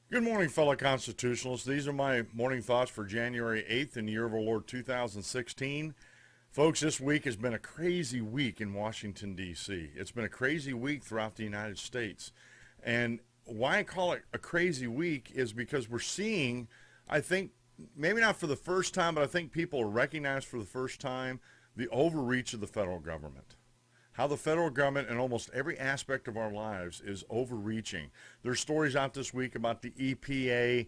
Good morning, fellow constitutionalists. These are my morning thoughts for January 8th in the year of our Lord 2016. Folks, this week has been a crazy week in Washington, D.C. It's been a crazy week throughout the United States. And why I call it a crazy week is because we're seeing, I think, maybe not for the first time, but I think people are recognized for the first time the overreach of the federal government. How the federal government in almost every aspect of our lives is overreaching. There's stories out this week about the EPA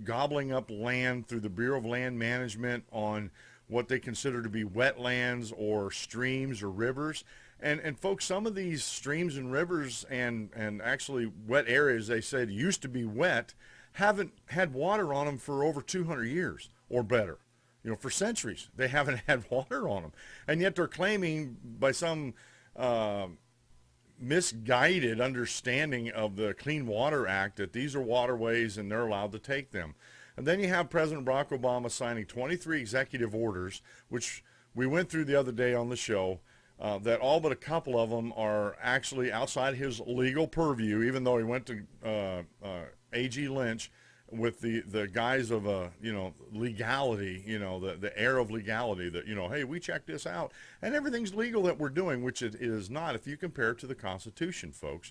gobbling up land through the Bureau of Land Management on what they consider to be wetlands or streams or rivers. And folks, some of these streams and rivers and actually wet areas they said used to be wet haven't had water on them for over 200 years or better. For centuries, they haven't had water on them. And yet they're claiming by some misguided understanding of the Clean Water Act that these are waterways and they're allowed to take them. And then you have President Barack Obama signing 23 executive orders, which we went through the other day on the show, that all but a couple of them are actually outside his legal purview, even though he went to A.G. Lynch with the guise of legality, the air of legality that, hey, we checked this out and everything's legal that we're doing, which it is not if you compare it to the Constitution, folks.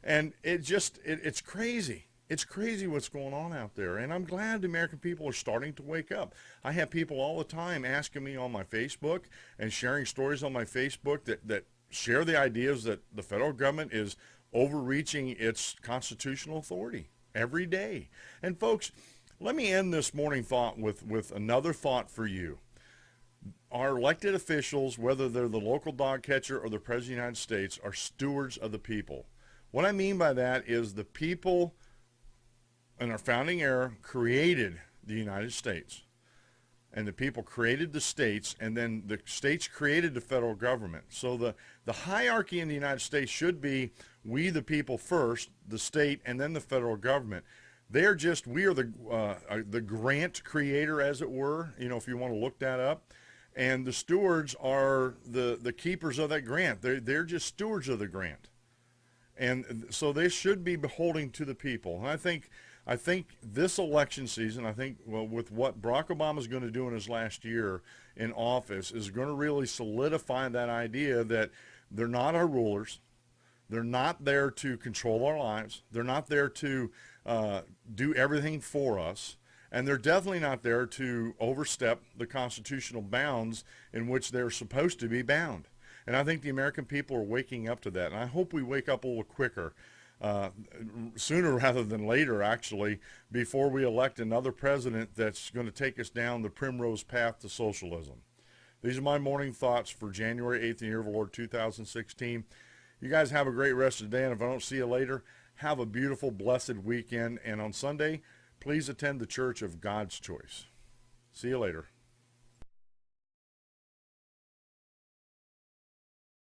And it's crazy. It's crazy what's going on out there. And I'm glad the American people are starting to wake up. I have people all the time asking me on my Facebook and sharing stories on my Facebook that share the ideas that the federal government is overreaching its constitutional authority every day. And folks, let me end this morning thought with another thought for you. Our elected officials, whether they're the local dog catcher or the President of the United States, are stewards of the people. What I mean by that is the people in our founding era created the United States. And the people created the states, and then the states created the federal government. So the hierarchy in the United States should be we the people first, the state, and then the federal government. We are the grant creator, as it were, if you want to look that up. And the stewards are the keepers of that grant. They're just stewards of the grant. And so they should be beholden to the people. And I think this election season, with what Barack Obama is going to do in his last year in office, is going to really solidify that idea that they're not our rulers. They're not there to control our lives. They're not there to do everything for us. And they're definitely not there to overstep the constitutional bounds in which they're supposed to be bound. And I think the American people are waking up to that. And I hope we wake up a little quicker. Sooner rather than later, actually, before we elect another president that's going to take us down the primrose path to socialism. These are my morning thoughts for January 8th in the year of the Lord 2016. You guys have a great rest of the day, and if I don't see you later, have a beautiful, blessed weekend. And on Sunday, please attend the Church of God's Choice. See you later.